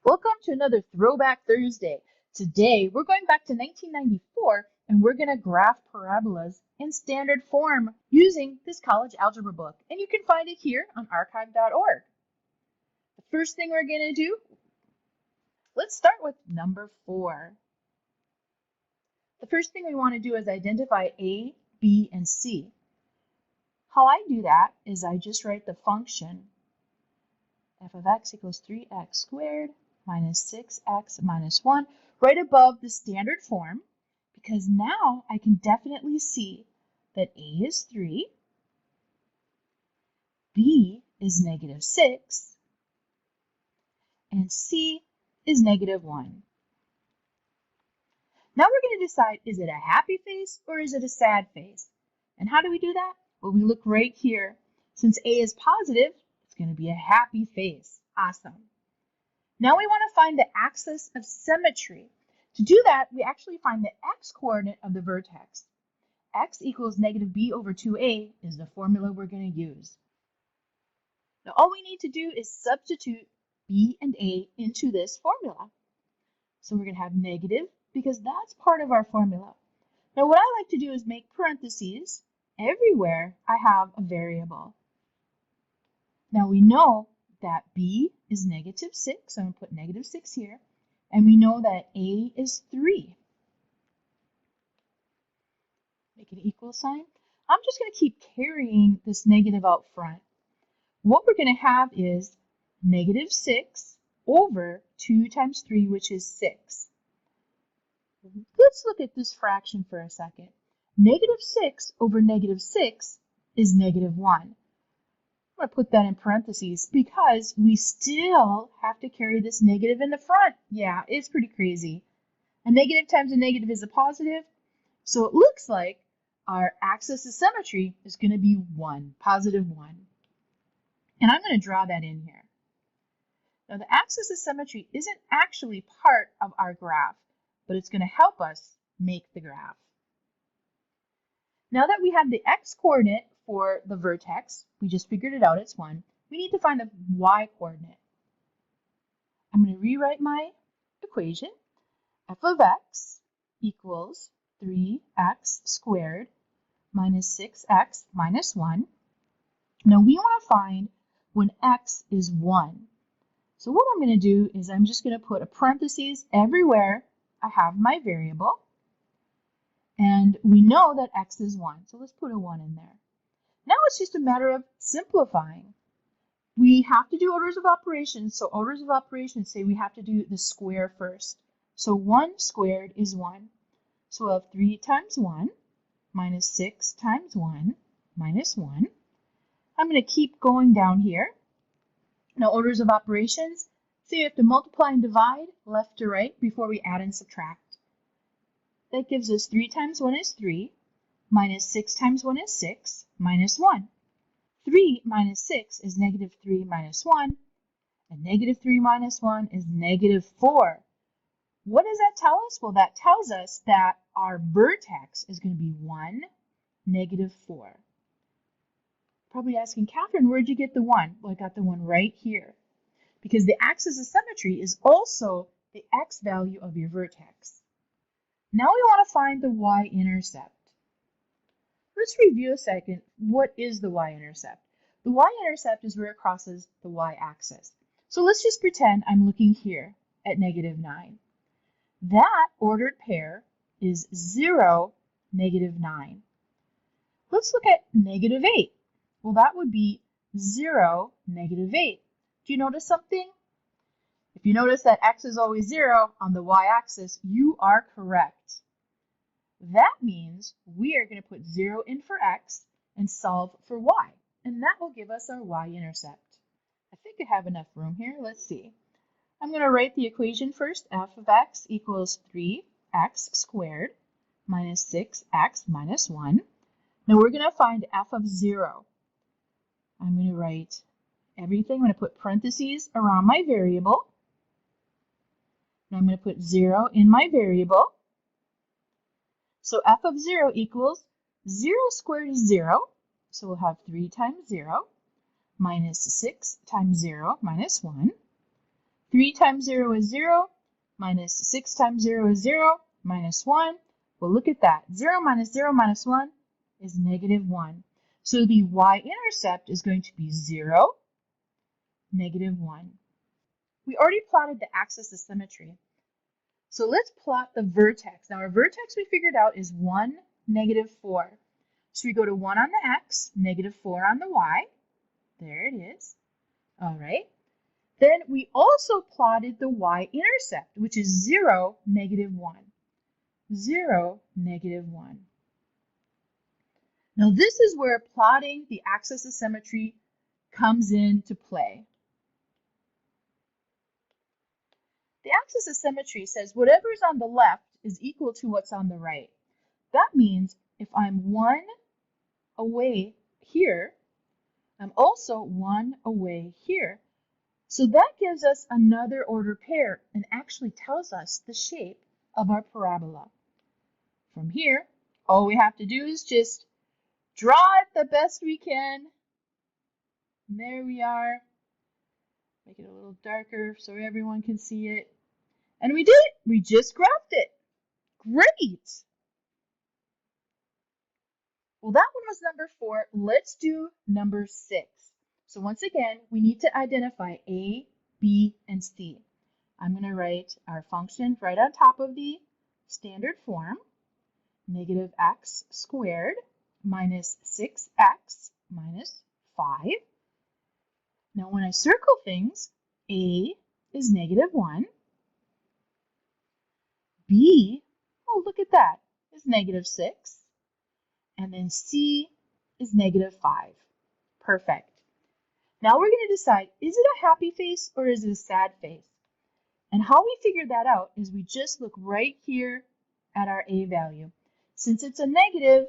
Welcome to another Throwback Thursday. Today we're going back to 1994 and we're going to graph parabolas in standard form using this college algebra book. And you can find it here on archive.org. The first thing we're going to do, let's start with number 4. The first thing we want to do is identify A, B, and C. How I do that is I just write the function f of x equals 3x squared minus 6x minus 1 right above the standard form, because now I can definitely see that A is 3, B is negative 6, and C is negative 1. Now we're going to decide, is it a happy face or is it a sad face? And how do we do that? Well, we look right here. Since A is positive, it's going to be a happy face. Awesome. Now we want to find the axis of symmetry. To do that, we actually find the x-coordinate of the vertex. X equals negative b over 2a is the formula we're going to use. Now all we need to do is substitute b and a into this formula. So we're going to have negative because that's part of our formula. Now what I like to do is make parentheses everywhere I have a variable. Now we know that b is negative 6, so I'm going to put negative 6 here, and we know that a is 3. Make an equal sign. I'm just going to keep carrying this negative out front. What we're going to have is negative 6 over 2 times 3, which is 6. Let's look at this fraction for a second. Negative 6 over negative 6 is negative 1. I'm going to put that in parentheses because we still have to carry this negative in the front. Yeah, it's pretty crazy. A negative times a negative is a positive. So it looks like our axis of symmetry is going to be 1, positive 1. And I'm going to draw that in here. Now the axis of symmetry isn't actually part of our graph, but it's going to help us make the graph. Now that we have the x-coordinate for the vertex, we just figured it out, it's 1. We need to find the y-coordinate. I'm going to rewrite my equation. F of x equals 3x squared minus 6x minus 1. Now we want to find when x is 1. So what I'm going to do is I'm just going to put a parentheses everywhere I have my variable. And we know that x is 1, so let's put a 1 in there. Now it's just a matter of simplifying. We have to do orders of operations, so orders of operations say we have to do the square first. So 1 squared is 1. So we'll have 3 times 1 minus 6 times 1 minus 1. I'm going to keep going down here. Now orders of operations say you have to multiply and divide left to right before we add and subtract. That gives us 3 times 1 is 3, minus 6 times 1 is 6, minus 1. 3 minus 6 is negative 3 minus 1, and negative 3 minus 1 is negative 4. What does that tell us? Well, that tells us that our vertex is going to be 1, negative 4. Probably asking, Catherine, where'd you get the 1? Well, I got the 1 right here, because the axis of symmetry is also the x value of your vertex. Now we want to find the y-intercept. Let's review a second. What is the y-intercept? The y-intercept is where it crosses the y-axis. So let's just pretend I'm looking here at negative 9. That ordered pair is 0, negative 9. Let's look at negative 8. Well, that would be 0, negative 8. Do you notice something? If you notice that x is always 0 on the y-axis, you are correct. That means we are going to put 0 in for x and solve for y, and that will give us our y-intercept. I think I have enough room here. Let's see. I'm going to write the equation first. F of x equals 3x squared minus 6x minus 1. Now we're going to find f of 0. I'm going to write everything. I'm going to put parentheses around my variable. And I'm going to put 0 in my variable. So f of 0 equals 0 squared is 0. So we'll have 3 times 0 minus 6 times 0 minus 1. 3 times 0 is 0, minus 6 times 0 is 0, minus 1. Well, look at that. 0 minus 0 minus 1 is negative 1. So the y-intercept is going to be 0, negative 1. We already plotted the axis of symmetry. So let's plot the vertex. Now our vertex we figured out is 1, negative 4. So we go to 1 on the x, negative 4 on the y. There it is. All right. Then we also plotted the y-intercept, which is 0, negative 1. 0, negative 1. Now this is where plotting the axis of symmetry comes into play. The axis of symmetry says whatever's on the left is equal to what's on the right. That means if I'm 1 away here, I'm also 1 away here. So that gives us another order pair and actually tells us the shape of our parabola. From here, all we have to do is just draw it the best we can. And there we are. Make it a little darker so everyone can see it. And we did it. We just graphed it. Great. Well, that one was number 4. Let's do number 6. So once again, we need to identify A, B, and C. I'm going to write our function right on top of the standard form. Negative x squared minus 6x minus 5. Now when I circle things, A is negative 1. B, oh look at that, is negative 6. And then C is negative 5. Perfect. Now we're going to decide, is it a happy face or is it a sad face? And how we figure that out is we just look right here at our A value. Since it's a negative,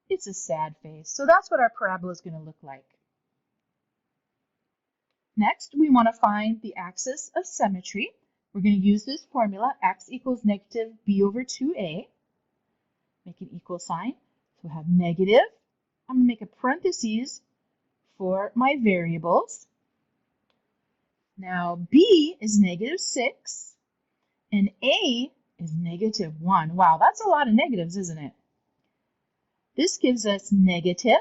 it's a sad face. So that's what our parabola is going to look like. Next, we want to find the axis of symmetry. We're going to use this formula, x equals negative b over 2a. Make an equal sign. So we'll have negative. I'm going to make a parentheses for my variables. Now b is negative 6 and a is negative 1. Wow, that's a lot of negatives, isn't it? This gives us negative.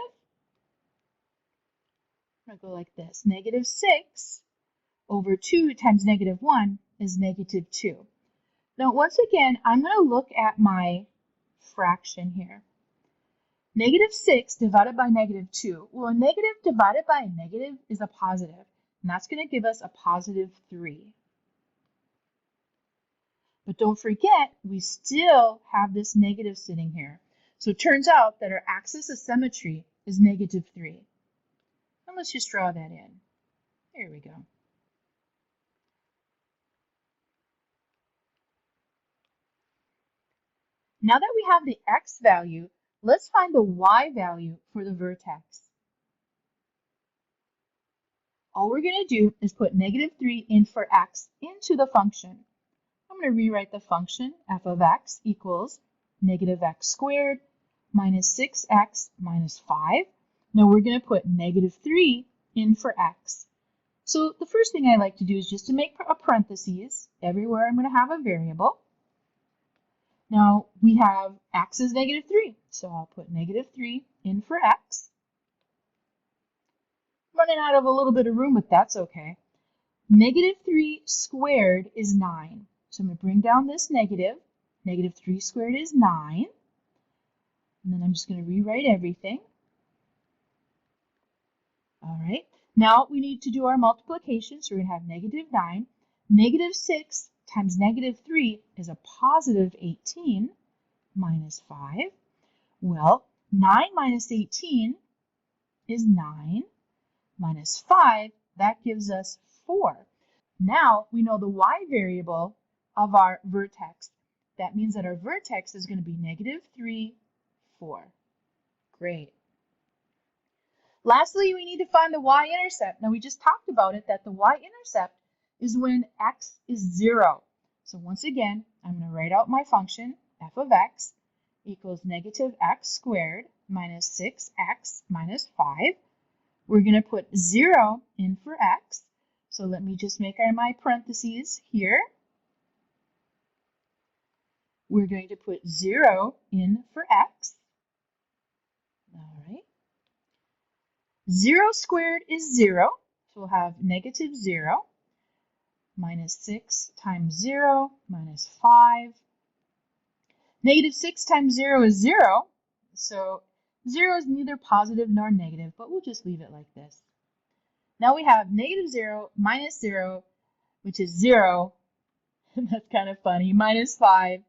I'm going to go like this. Negative 6 over 2 times negative 1 is negative 2. Now, once again, I'm going to look at my fraction here. Negative 6 divided by negative 2. Well, a negative divided by a negative is a positive, and that's going to give us a positive 3. But don't forget, we still have this negative sitting here. So it turns out that our axis of symmetry is negative 3. And let's just draw that in. There we go. Now that we have the x value, let's find the y value for the vertex. All we're going to do is put negative 3 in for x into the function. I'm going to rewrite the function f of x equals negative x squared minus 6x minus 5. Now we're going to put negative 3 in for x. So the first thing I like to do is just to make a parentheses. Everywhere I'm going to have a variable. Now we have x is negative 3, so I'll put negative 3 in for x. Running out of a little bit of room, but that's okay. Negative 3 squared is 9. So I'm going to bring down this negative. Negative 3 squared is 9. And then I'm just going to rewrite everything. All right. Now we need to do our multiplication. So we're going to have negative 9. Negative 6 times negative 3 is a positive 18 minus 5. Well, 9 minus 18 is 9 minus 5. That gives us 4. Now we know the y variable of our vertex. That means that our vertex is going to be negative 3, 4. Great. Lastly, we need to find the y-intercept. Now we just talked about it, that the y-intercept is when x is 0. So once again, I'm going to write out my function, f of x equals negative x squared minus 6x minus 5. We're going to put 0 in for x. So let me just make my parentheses here. We're going to put 0 in for x. All right. 0 squared is 0, so we'll have negative 0 minus 6 times 0 minus 5. Negative 6 times 0 is 0, so 0 is neither positive nor negative, but we'll just leave it like this. Now we have negative 0 minus 0, which is 0, and that's kind of funny. Minus 5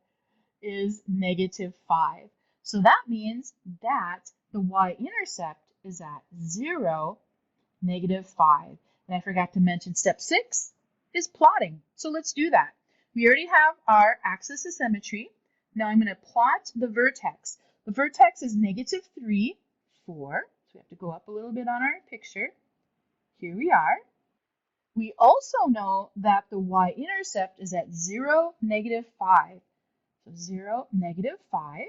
is negative 5. So that means that the y-intercept is at 0, negative 5. And I forgot to mention step 6 is plotting. So let's do that. We already have our axis of symmetry. Now I'm going to plot the vertex. The vertex is negative 3, 4. So we have to go up a little bit on our picture. Here we are. We also know that the y-intercept is at 0, negative 5. So 0, negative 5.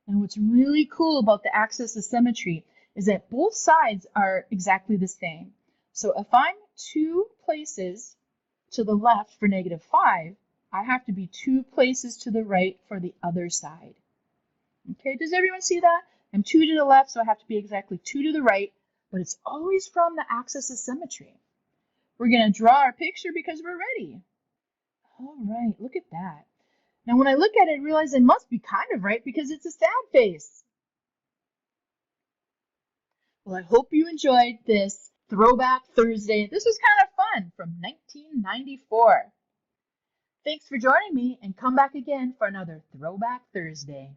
And what's really cool about the axis of symmetry is that both sides are exactly the same. So if I'm 2 places to the left for negative 5, I have to be 2 places to the right for the other side. Okay, does everyone see that? I'm 2 to the left, so I have to be exactly 2 to the right, but it's always from the axis of symmetry. We're going to draw our picture because we're ready. All right, look at that. Now when I look at it, I realize it must be kind of right because it's a sad face. Well, I hope you enjoyed this Throwback Thursday. This was kind of fun from 1994. Thanks for joining me and come back again for another Throwback Thursday.